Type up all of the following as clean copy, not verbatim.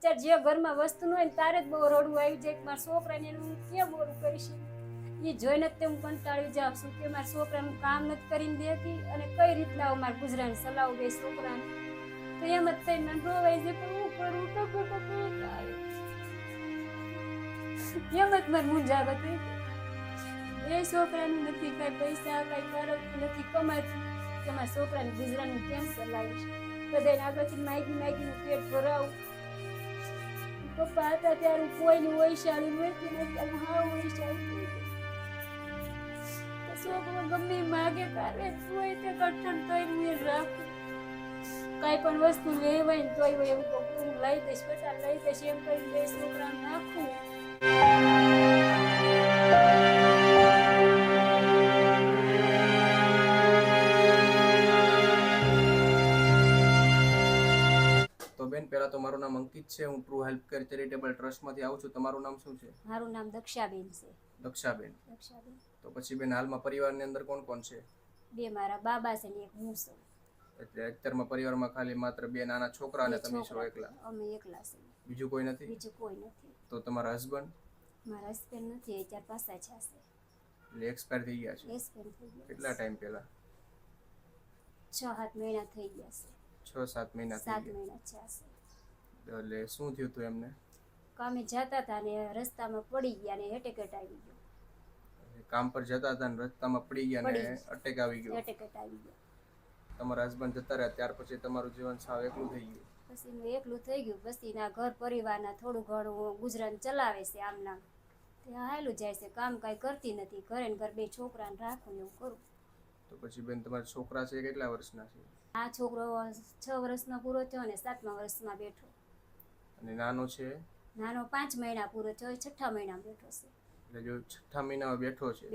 ત્યારે જે ઘરમાં વસ્તુ ન હોય ને તારે જ બહુ રડવું આવી જાય કે મારા છોકરાને હું કેમ ઓલું કરીશ એ જોઈને જ તે હું કંટાળી જાઉં છું કે મારા છોકરાનું કામ નથી કરીને દેતી અને કઈ રીતના મારા ગુજરાન ચલાવું બે છોકરાને તો એમ જ થઈને રોવાઈ જાય પણ હું કરું એમ જ મારે મૂંઝાવત હતી એ છોકરાનું નથી કઈ પૈસા કઈ કરતું નથી કમાતું કે મારા છોકરાને ગુજરાનનું કેમ ચલાવીશ બધાને આગળથી માગીનું પેટ ભરાવું પપ્પા હતા ત્યારે કોઈની વૈશાળી નહોતી ને અત્યારે હા વૈશાળી છોકરો ગમે માગે તારે તોય તે કઠણ તોય હું રાખું કાંઈ પણ વસ્તુ લેવાય ને તોય એવું હું લઈ દઈશ બેટા લઈ દઈશ એમ કરીને બે છોકરાને નાખું તો બેન પહેલા તો મારું નામ અંકિત છે, હું ટ્રુ હેલ્પ કેર ચેરિટેબલ ટ્રસ્ટમાંથી આવું છું. તમારું નામ શું છે? મારું નામ દક્ષાબેન છે. દક્ષાબેન. તો પછી બેન હાલમાં પરિવારની અંદર કોણ કોણ છે? બે મારા બાબા છે ને એક હું છું. એટલે અત્યારમાં પરિવારમાં ખાલી માત્ર બે નાના છોકરા અને તમે છો એકલા? અમે એકલા છે. બીજું કોઈ નથી? બીજું કોઈ નથી. તો તમારા હસબન્ડ? મારા હસબન્ડ નથી, એ 4-5 છે. એટલે એક્સપાયર થઈ ગયા છે? એક્સપાયર થઈ ગયા. કેટલા ટાઈમ પહેલા? 6-7 મહિના થઈ ગયા છે. 6-7 મહિના થઈ 7 મહિના થયા છે. એટલે શું થયું હતું એમને? કામે જતા હતા ને રસ્તામાં પડી ગયા ને એટેક આવી ગયો. કામ પર જતા હતા ને રસ્તામાં પડી ગયા ને અટેક આવી ગયો. એટેક આવી ગયો. તમારા હસબન્ડ જતા રહ્યા ત્યાર પછી તમારું જીવન સાવ એકલું થઈ ગયું? પછી એનું એકલું થઈ ગયું. પછી ના ઘર પરિવારના થોડું ઘણું ગુજરાન ચલાવે છે આમના તે હાલું જાય છે. કામ કાંઈ કરતી નથી. ઘરે ને ઘર બે છોકરાને રાખું એવું કરું. તો પછી બેન તમારા છોકરા છે કેટલા વર્ષના છે? આ છોકરો 6 વર્ષનો પૂરો થયો અને 7મા વર્ષમાં બેઠો. અને નાનો છે? નાનો 5 મહિના પૂરો થયો, 6ઠા મહિનામાં બેઠો છે. એટલે જો 6ઠા મહિનામાં બેઠો છે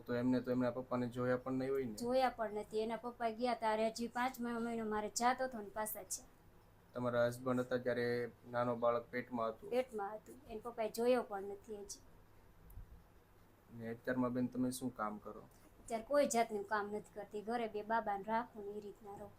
તો એમને તો એમના પપ્પાને જોયા પણ નહીં હોય ને? જોયા પણ નથી. એના પપ્પા ગયા ત્યારે હજી 5મા મહિનો મારે જાતો હતો ને પાછા છે. તમારા હસબન્ડ હતા ત્યારે નાનો બાળક પેટમાં હતું? પેટમાં હતું. એના પપ્પાએ જોયો પણ નથી હજી. ને અત્યારમાં બેન તમે શું કામ કરો? અત્યારે કોઈ જાતનું કામ નથી કરતી. ઘરે બે બાબાને રાખું ને એ રીતના રહું.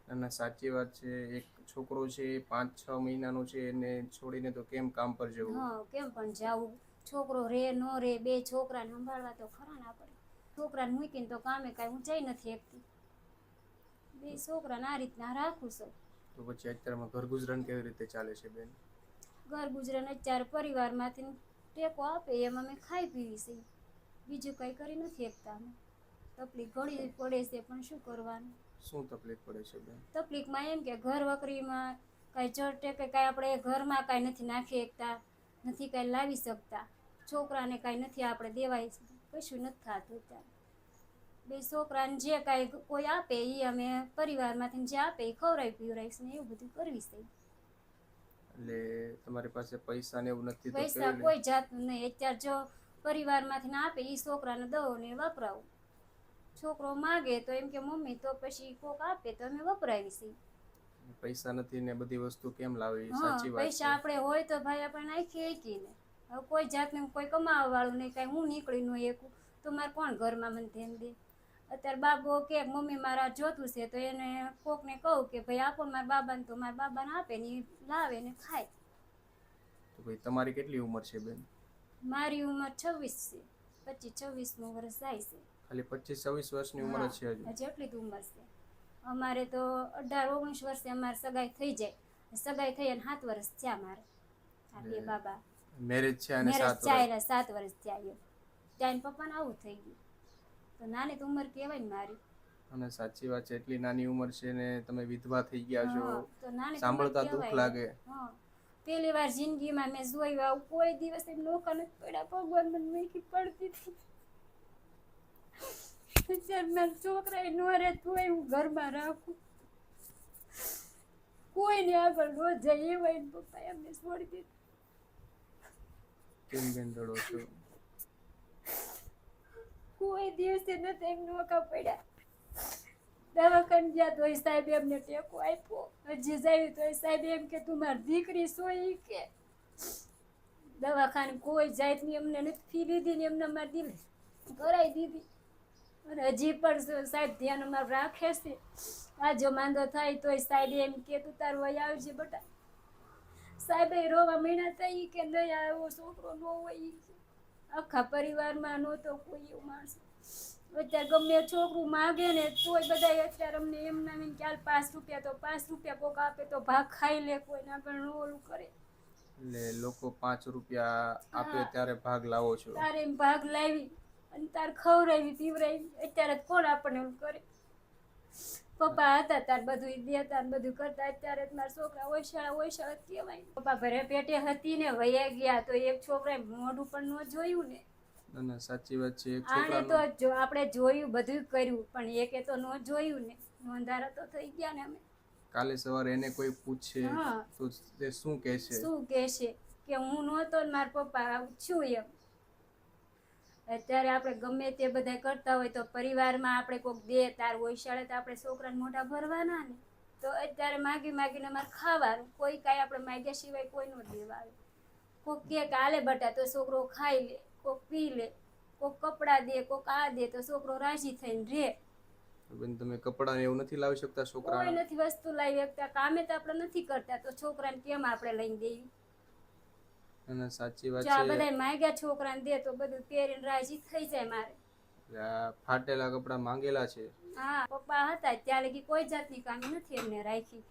ના સાચી વાત છે. એક છોકરો છે 5-6 મહિનાનો છે એને છોડીને તો કેમ કામ પર જવું? હા કેમ પણ જાવું. છોકરો રે નો રે બે છોકરાને સંભાળવા તો ખરા ના પડે. છોકરાને મૂકીને તો કામે કાંઈ ઊંચાઈ નથી એકતી. બે છોકરાને આ રીતના રાખું છું. તો પછી અત્યારમાં ઘર ગુજરાન કેવી રીતે ચાલે છે બેન? ઘર ગુજરાન અત્યારે પરિવારમાંથી ટેકો આપે એમ અમે ખાઈ પીવી છે. બીજું કંઈ કરી નથી એકતા. અમે તકલીફ ઘણી પડે છે પણ શું કરવાનું? શું તકલીફ પડે છે બેન? તકલીફમાં એમ કે ઘર વકરીમાં કાંઈ ચડટે કે કાંઈ આપણે ઘરમાં કાંઈ નથી નાખી શકતા, નથી કાંઈ લાવી શકતા. છોકરાને કાંઈ નથી આપણે દેવાય, કશું નથી થતું અત્યારે. બે છોકરાને જે કાંઈ કોઈ આપે એ અમે પરિવારમાંથી જે આપે એ ખવડાવી પીવડાવીશ ને એવું બધું કરવી છે. એટલે તમારી પાસે પૈસા ને એવું નથી? તો પૈસા કોઈ જાતનું નહીં. અત્યારે જો પરિવારમાંથી ના આપે એ છોકરાને દઉં ને વપરાવું. છોકરો માગે તો એમ કે મમ્મી તો પછી કોક આપે તો અમે વપરાવી. પૈસા નથી ને બધી વસ્તુ કેમ લાવી? સાચી વાત. પૈસા આપણે હોય તો ભાઈ આપણે નાખી શકીને. હવે કોઈ જાતનું કોઈ કમાવા વાળું નહીં, કાંઈ હું નીકળી ન એકું તો મારે કોણ ઘરમાં મને ધ્યાન દે? અત્યારે બાબો કે મમ્મી મારા જોતું છે તો એને કોકને કહું કે ભાઈ આપો મારા બાબાને, તો મારા બાબાને આપે ને લાવે ને ખાય. તો ભાઈ તમારી કેટલી ઉંમર છે બેન? મારી ઉંમર 26 છે. 25-26મું વર્ષ જાય છે. ખાલી 25-26 વર્ષની ઉંમર જ છે હજી? એટલી જ ઉંમર છે. અમારે તો 18-19 વર્ષે અમારે સગાઈ થઈ જાય. સગાઈ થઈ અને 7 વર્ષ થયા મારે. આ બે બાબા મેરેજ છે અને 7 વર્ષ થયા. ત્યાં પપ્પાને આવું થઈ ગયું તો નાની તો ઉંમર કહેવાય ને મારી. અને સાચી વાત છે. એટલી નાની ઉંમર છે ને તમે વિધવા થઈ ગયા છો. તો નાની સાંભળતા દુઃખ લાગે. પહેલી વાર જિંદગીમાં મેં જોયું આવું. કોઈ દિવસ એમ નોકા નથી પડ્યા. ભગવાન મને મેકી પડતી હતી. મારા છોકરા નો રહે તોય હું ઘરમાં રાખું. કોઈને આગળ ન જાય એવા એને પપ્પા એમને છોડી દીધું. કેમ બેન રડો છો? કોઈ દિવસે નથી એમ નોકા પડ્યા. દવાખાને ગયા તો સાહેબ એમને ટેકો આપ્યો. હજી જાય તો સાહેબ એમ કે તું મારી દીકરી સોઈ કે દવાખાને કોઈ જાતની એમને નથી ફી લીધી ને એમને મારી દિલ કરાવી દીધી. અને હજી પણ સાહેબ ધ્યાન અમારું રાખે છે. આ જો માંદો થાય તોય સાહેબ એમ કે તું તારું વય આવજે બટા. સાહેબે રોવા મહિના થઈ કે નહીં આવ્યો છોકરો ન હોય ઈ. આખા પરિવારમાં નહોતો કોઈ એવું માણસ. અત્યારે ગમે છોકરું માગે ને તોય બધા અત્યારે અમને એમ ના કે હાલ 5 રૂપિયા તો 5 રૂપિયા કોક આપે તો ભાગ ખાઈ લે, કોઈ આગળ ન ઓલું કરે. એટલે લોકો 5 રૂપિયા આપે ત્યારે ભાગ લાવો છો. તારે એમ ભાગ લાવી અને તાર ખવડાવી પીવડાવી. અત્યારે કોણ આપણને એવું કરે? પપ્પા હતા તાર બધું દેતા ને બધું કરતા. અત્યારે મારા છોકરા ઓછાળા કહેવાય. પપ્પા ભરે પેટે હતી ને વયા ગયા તો એક છોકરાએ મોઢું પણ ન જોયું ને. ના સાચી વાત છે. એક આને છોકરાનો તો આપણે જોયું બધું કર્યું પણ એકે તો ન જોયું ને. નોંધારા તો થઈ ગયા ને અમે. કાલે સવારે એને કોઈ પૂછે હા. તો તે શું કહેશે? શું કહેશે કે હું નહોતો ને મારા પપ્પા આવું છું એમ. અત્યારે આપણે ગમે તે બધા કરતા હોય તો પરિવારમાં આપણે કોઈક દે તાર ઓછાળે તો આપણે છોકરાને મોઢા ભરવાના ને. તો અત્યારે માગી માગીને મારે ખાવાનું. કોઈ કાંઈ આપણે માગ્યા સિવાય કોઈ ન દેવા આવે. કોઈક કે હાલે બટા તો છોકરો ખાઈ લે, કોઈક પી લે, કોઈક કપડાં દે, કોઈક આ દે તો છોકરો રાજી થઈને રહે. બેન તમે કપડાં એવું નથી લાવી શકતા કોઈ છોકરાને? નથી વસ્તુ લાવી શકતા. કામે તો આપણે નથી કરતા તો છોકરાને કેમ આપણે લઈને દેવી? ના સાચી વાત જો આ છે. બધા માગ્યા છોકરાને દે તો બધું પહેરીને રાજી થઈ જાય મારે. આ ફાટેલા કપડાં માંગેલા છે. હા પપ્પા હતા ત્યારે કે કોઈ જાતની કામી નથી એમને રાખી.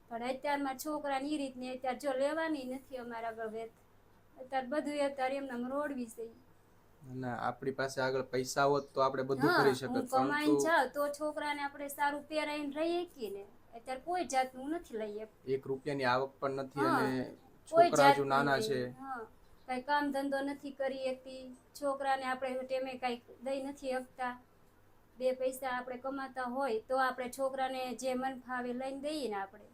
પણ અત્યારમાં છોકરાને એ રીતની અત્યારે જો લેવાની નથી અમારા આગળ વેત. અત્યારે બધું અત્યારે એમને રોડવી છે. ના આપણી પાસે આગળ પૈસા હોત તો આપણે બધું હા કરી હું શકત, કમાઈને પરંતુ જાઉં તો છોકરાને આપણે સારું પહેરાઈને રહીએ કે ને. અત્યારે કોઈ જાતનું નથી લઈએ. 1 રૂપિયાની આવક પણ નથી હા. અને કોઈ છોકરા હજુ જાતનું નાના નહીં. છે. હા કઈ કામ ધંધો નથી કરી શકતી. છોકરાને આપણે ટેમે કઈ દઈ નથી શકતા. 2 પૈસા આપણે કમાતા હોય તો આપણે છોકરાને જે મન ફાવે લઈને દઈએ ને આપણે.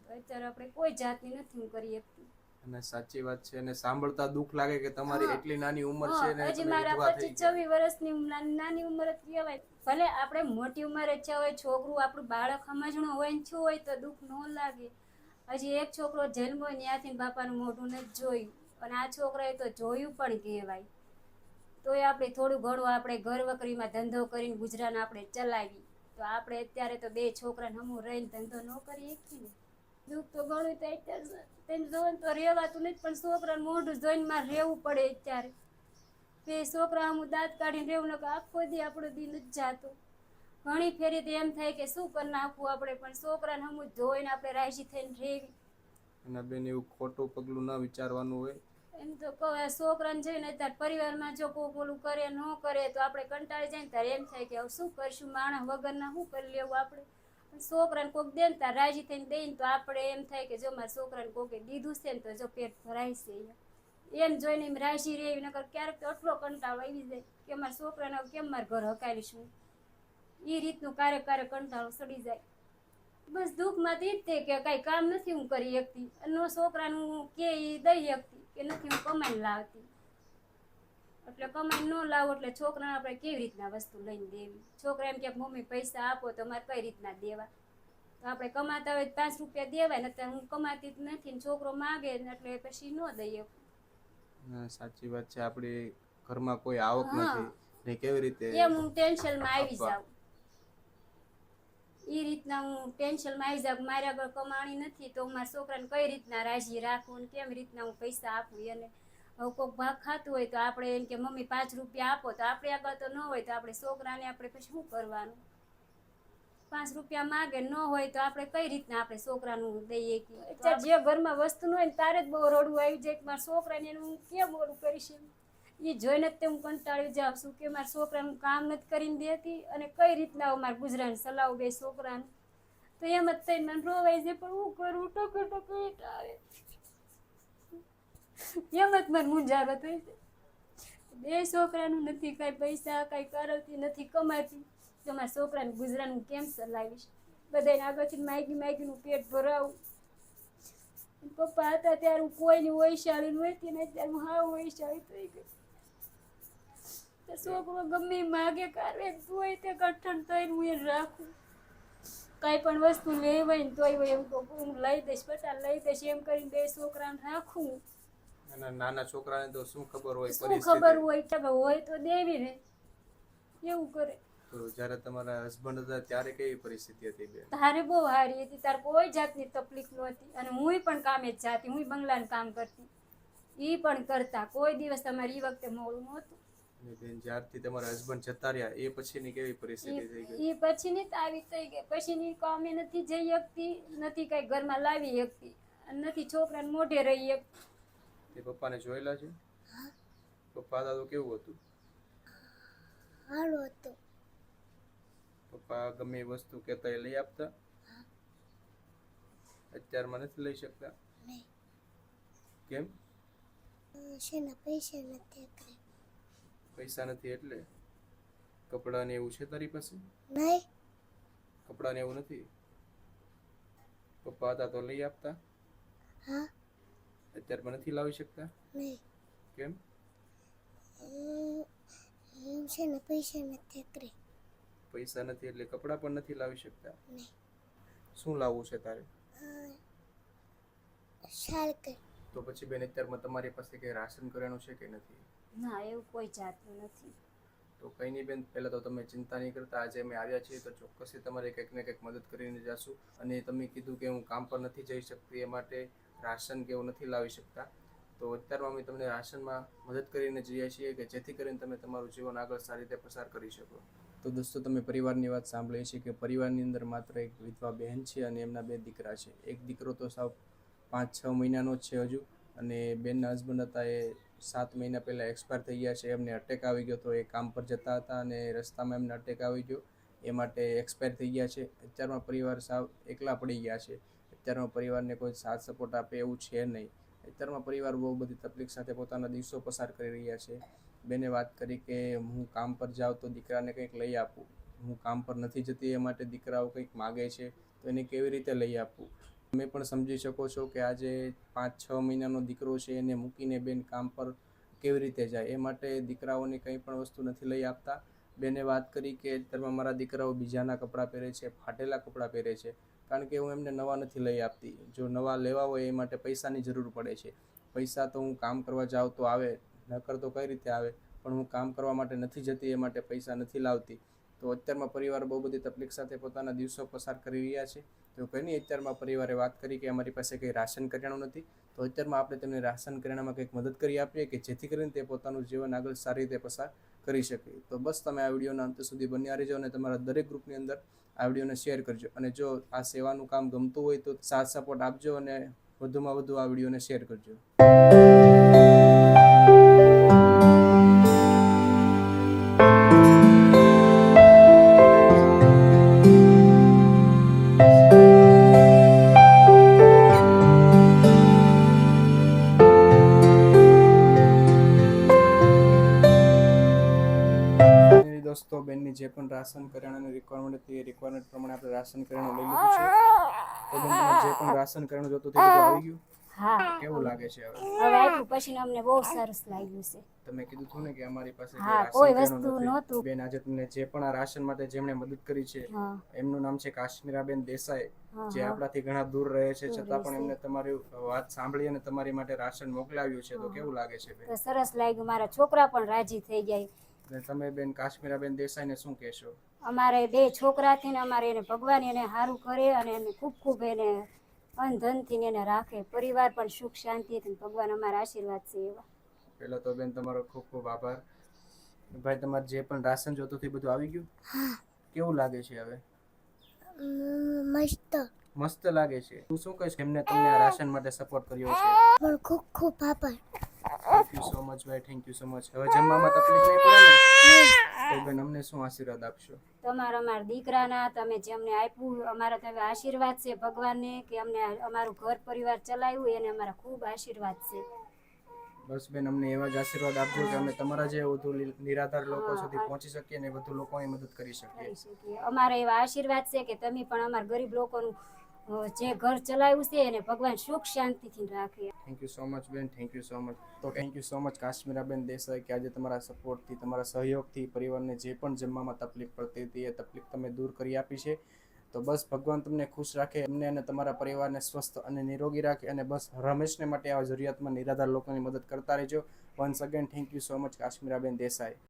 તો અત્યારે આપણે કોઈ જાતની નથી કરી શકતી. અને સાચી વાત છે. અને સાંભળતા દુઃખ લાગે કે તમારી હા. એટલી નાની ઉંમર હા, છે ને હજી તમે મારા વિધવા થઈ 25-26 વર્ષની નાની ઉંમર જ કહેવાય. ભલે આપણે મોટી ઉંમરે છે હોય છોકરું આપણું બાળક સમજણું હોય ને શું હોય તો દુઃખ ન લાગે. હજી એક છોકરો જન્મ હોય ત્યાંથી બાપાનું મોઢું નથી જોયું અને આ છોકરાએ તો જોયું પણ કહેવાય. તોય આપણે થોડું ઘણું આપણે ઘર વકરીમાં ધંધો કરીને ગુજરાન આપણે ચલાવી. તો આપણે અત્યારે તો 2 છોકરાને હમું રહીને ધંધો ન કરી શકીએ ને. દુઃખ તો ઘણું તો અત્યારે તેને જોઈને તો રહેવાતું નથી પણ છોકરાને મોઢું જોઈને મારે રહેવું પડે અત્યારે. બે છોકરા હું દાંત કાઢીને રહેવું ને આખો દી આપણો દી નથી જાતો. ઘણી ફેરી તો એમ થાય કે શું કરી નાખવું આપણે પણ છોકરાને હમું જોઈને આપણે રાજી થઈને રહેવી. અને બેન એવું ખોટું પગલું ન વિચારવાનું હોય. એમ તો કહું આ છોકરાને જોઈને અત્યારે પરિવારમાં જો કોઈ ઓલું કરે ન કરે તો આપણે કંટાળી જાય ને ત્યારે એમ થાય કે હવે શું કરશું માણસ વગરના શું કરી લેવું આપણે. છોકરાને કોઈક દે ને ત્યારે રાજી થઈને દઈને તો આપણે એમ થાય કે જો મારા છોકરાને કોકે દીધું છે ને તો જો પેટ ભરાય છે. એમ જોઈને એમ રાજી રહેવી નકર ક્યારેક તો એટલો કંટાળો આવી જાય કે મારા છોકરાને હવે કેમ મારા ઘર હકાવીશું. એ રીતનું ક્યારેક કંટાળો સડી જાય. બસ દુઃખમાં તો એ જ તે કે કાંઈ કામ નથી હું કરી શકતી અને છોકરાનું હું કે એ દઈ શકતી કે નથી હું કમાઈને લાવતી. એટલે કમાઈને ન લાવો એટલે છોકરાને આપણે કેવી રીતના વસ્તુ લઈને દેવી? છોકરા એમ કે મમ્મી પૈસા આપો તો મારે કઈ રીતના દેવા? તો આપણે કમાતા હોય 5 રૂપિયા દેવાય ને અત્યારે હું કમાતી જ નથી ને છોકરો માગે ને એટલે પછી ન દઈએ. સાચી વાત છે. આપણી ઘરમાં કોઈ આવક હા. નથી ને કેવી રીતે એમ હું ટેન્શનમાં આવી આપવા? જાઉં. એ રીતના હું ટેન્શનમાં આવી જાઉં મારા આગળ કમાણી નથી તો મારા છોકરાને કઈ રીતના રાજી રાખવું ને કેમ રીતના હું પૈસા આપું એને. હવે કોઈક ભાગ ખાતું હોય તો આપણે એમ કે મમ્મી 5 રૂપિયા આપો તો આપણે આગળ તો ન હોય તો આપણે છોકરાને આપણે પછી શું કરવાનું? 5 રૂપિયા માગે ન હોય તો આપણે કઈ રીતના આપણે છોકરાનું દઈએ કે અત્યારે જે ઘરમાં વસ્તુ ન હોય ને તારે જ બહુ રડવું આવી જાય કે મારા છોકરાને એનું હું કેમ ઓલું કરીશ. એ જોઈને જ તે હું કંટાળી જાઉં છું કે મારા છોકરાનું કામ નથી કરીને દેતી અને કઈ રીતના મારા ગુજરાન ચલાવું 2 છોકરાને. તો એમ જ થઈને મને રોવાઈ જાય પણ હું કરું ટક આવે. એમ જ મને મૂંઝારો થઈ જાય. 2 છોકરાનું નથી કાંઈ પૈસા કાંઈ કરતી નથી કમાતી તો મારા છોકરાને ગુજરાન હું કેમ ચલાવીશ? બધાને આગળથી માગીનું પેટ ભરાવું. પપ્પા હતા ત્યારે હું કોઈની વૈશાળી નહોતી ને અત્યારે હું હાવ વૈશાળી થઈ ગઈ. તો છોકરો ગમે માગે કાઢે તોય તે કઠણ થઈને હું એને રાખું. કાંઈ પણ વસ્તુ લેવાય ને તોય એમ તો હું લઈ દઈશ બટા લઈ દઈશ એમ કરીને 2 છોકરાને રાખું. અને નાના છોકરાને તો શું ખબર હોય શું ખબર પરિસ્થિતિ. હોય કે હોય તો દેવી ને એવું કરે. તો તો જ્યારે તમારા હસબન્ડ હતા ત્યારે કેવી પરિસ્થિતિ હતી બેન? તારે બહુ સારી હતી, તાર કોઈ જાતની તકલીફ નહોતી. અને હું પણ કામે જ જાતી, હું બંગલાનું કામ કરતી, એ પણ કરતા. કોઈ દિવસ તમારે એ વખતે મોડું નહોતું. અને બેન જ્યારથી તમારા હસબન્ડ જતા રહ્યા એ પછીની કેવી પરિસ્થિતિ થઈ ગઈ? એ પછીની તો આવી થઈ ગઈ. પછીની કામે નથી જઈ શકતી, નથી કઈ ઘરમાં લાવી શકતી, નથી છોકરાને મોઢે રહી શકતી. તે પપ્પાને જોયેલા છે? પપ્પા હતા તો કેવું હતું? સારું હતું. પપ્પા ગમે એ વસ્તુ કહેતા એ લઈ આપતા? અત્યારમાં નથી લઈ શકતા? નહીં. કેમ? શેના પૈસા નથી એટલે. પૈસા નથી એટલે? કપડાં ને એવું છે તારી પાસે? નહીં. કપડાં ને એવું નથી? પપ્પા હતા તો લઈ આપતા? હા. અત્યારમાં નથી લાવી શકતા? નહીં. કેમ? શેના પૈસા નથી એટલે. પૈસા નથી એટલે કપડાં પણ નથી લાવી શકતા? નહીં. શું લાવવું છે તારે? સાયકલ. તો પછી બેન અત્યારમાં તમારી પાસે કઈ રાશન કરિયાણું છે કે નથી? ના, એવું કોઈ જાતનું નથી. તો કંઈ નહીં બેન, પહેલાં તો તમે ચિંતા નહીં કરતા. આજે અમે આવ્યા છીએ તો ચોક્કસથી તમારે કંઈક ને કંઈક મદદ કરીને જઈશું. અને તમે કીધું કે હું કામ પર નથી જઈ શકતી, એ માટે રાશન કે એવું નથી લાવી શકતા. તો અત્યારમાં અમે તમને રાશનમાં મદદ કરીને જઈએ છીએ કે જેથી કરીને તમે તમારું જીવન આગળ સારી રીતે પસાર કરી શકો. તો દોસ્તો, તમે પરિવારની વાત સાંભળી છે કે પરિવારની અંદર માત્ર એક વિધવા બહેન છે અને એમના 2 દીકરા છે. એક દીકરો તો સાવ 5-6 મહિનાનો જ છે હજુ, અને બેનના હસબન્ડ હતા એ 7 મહિના પહેલાં એક્સપાયર થઈ ગયા છે. એમને અટેક આવી ગયો હતો, એ કામ પર જતા હતા અને રસ્તામાં એમને અટેક આવી ગયો, એ માટે એક્સપાયર થઈ ગયા છે. અત્યારમાં પરિવાર સાવ એકલા પડી ગયા છે. અત્યારમાં પરિવારને કોઈ સાથ સપોર્ટ આપે એવું છે નહીં. અત્યારમાં પરિવાર બહુ બધી તકલીફ સાથે પોતાના દિવસો પસાર કરી રહ્યા છે. બેને વાત કરી કે હું કામ પર જાઉં તો દીકરાને કંઈક લઈ આપું, હું કામ પર નથી જતી એ માટે દીકરાઓ કંઈક માગે છે તો એને કેવી રીતે લઈ આપું. તમે પણ સમજી શકો છો કે આજે 5-6 મહિનાનો દીકરો છે, એને મૂકીને બેન કામ પર કેવી રીતે જાય. એ માટે દીકરાઓને કંઈ પણ વસ્તુ નથી લઈ આપતા. બેને વાત કરી કે અત્યારમાં મારા દીકરાઓ બીજાના કપડાં પહેરે છે, ફાટેલા કપડાં પહેરે છે, કારણ કે હું એમને નવા નથી લઈ આપતી. જો નવા લેવા હોય એ માટે પૈસાની જરૂર પડે છે. પૈસા તો હું કામ કરવા જાઉં તો આવે, નકર તો કઈ રીતે આવે, પણ હું કામ કરવા માટે નથી જતી એ માટે પૈસા નથી લાવતી. તો અત્યારમાં પરિવાર બહુ બધી તકલીફ સાથે પોતાના દિવસો પસાર કરી રહ્યા છે. તો કંઈ નહીં, અત્યારમાં પરિવારે વાત કરી કે અમારી પાસે કંઈ રાશન કરિયાણું નથી, તો અત્યારમાં આપણે તેમને રાશન કરિયાણામાં કંઈક મદદ કરી આપીએ કે જેથી કરીને તે પોતાનું જીવન આગળ સારી રીતે પસાર કરી શકે. તો બસ તમે આ વિડીયોના અંત સુધી બન્યા રહેજો અને તમારા દરેક ગ્રુપની અંદર આ વિડીયોને શેર કરજો. અને જો આ સેવાનું કામ ગમતું હોય તો સાથ સપોર્ટ આપજો અને વધુમાં વધુ આ વિડીયોને શેર કરજો. દોસ્તો, બેનની જે પણ રાશન કરિયાણાની રિક્વાયરમેન્ટ હતી એ રિક્વાયરમેન્ટ પ્રમાણે આપણે રાશન કરિયાણું લઈ લીધું છે. તો બેન, તમારે જે પણ રાશન કરિયાણું જોતું તે બધું આવી ગયું? હા. કેવું લાગે છે હવે? હવે આપ્યું પછી અમને બહુ સરસ લાગ્યું છે. તમે કીધું હતું ને કે અમારી પાસે હા, કોઈ કોઈ રાશન વસ્તુ કરિયાણું નહોતું. નથી. બેન, આજે તમને જે પણ આ રાશન માટે જેમણે મદદ કરી છે હા. એમનું નામ છે કાશ્મીરાબેન દેસાઈ, હા, જે હા. આપણાથી ઘણા દૂર રહે છે, દૂર છતાં રહે પણ છે. એમને તમારી વાત સાંભળી અને તમારી માટે રાશન મોકલાવ્યું છે. તો કેવું લાગે છે બેન? તો સરસ લાગ્યું, મારા છોકરા પણ રાજી થઈ ગયા. અને તમે બેન કાશ્મીરાબેન દેસાઈને શું કહેશો? અમારે 2 છોકરાથી ને અમારે એને ભગવાન એને સારું કરે અને એને ખૂબ ખૂબ એને અનધનથી એને રાખે. પરિવાર પણ સુખ શાંતિથી, ભગવાન અમારા આશીર્વાદ છે એવા. પહેલા તો બેન તમારો ખૂબ ખૂબ આભાર. ભાઈ, તમારે જે પણ રાશન જોતું હતું એ બધું આવી ગયું? હા. કેવું લાગે છે હવે? મસ્ત. મસ્ત લાગે છે. તું શું કહીશ એમને તમને આ રાશન માટે સપોર્ટ કર્યો છે? પણ ખૂબ ખૂબ આભાર. થેન્ક યુ સો મચ ભાઈ, થેન્ક યુ સો મચ. હવે જમવામાં તકલીફ નહીં પડે ને? તો બેન અમને શું આશીર્વાદ આપશો? તમારા અમારા દીકરાના તમે જે અમને આપ્યું, અમારા તમે આશીર્વાદ છે ભગવાનને કે અમને અમારું ઘર પરિવાર ચલાવ્યું, એને અમારા ખૂબ આશીર્વાદ છે. બસ બેન, અમને એવા જ આશીર્વાદ આપજો કે અમે તમારા જે વધુ નિરાધાર લોકો સુધી પહોંચી શકીએ અને વધુ લોકોની મદદ કરી શકીએ. અમારા એવા આશીર્વાદ છે કે તમે પણ અમારા ગરીબ લોકોનું જે ઘર ચલાવ્યું છે એને ભગવાન સુખ શાંતિથી રાખે. થેન્ક યુ સો મચ બેન, થેન્ક યુ સો મચ. તો thank you so much Kashmiraben Desai કે આજે તમારા સપોર્ટથી, તમારા સહયોગથી પરિવારને જે પણ જમવામાં તકલીફ પડતી હતી એ તકલીફ તમે દૂર કરી આપી છે. તો બસ ભગવાન તમને ખુશ રાખે, અમને અને તમારા પરિવારને સ્વસ્થ અને નિરોગી રાખે, અને બસ હંમેશને માટે આવા જરૂરિયાતમાં નિરાધાર લોકોની મદદ કરતા રહેજો. Once again thank you so much Kashmiraben Desai.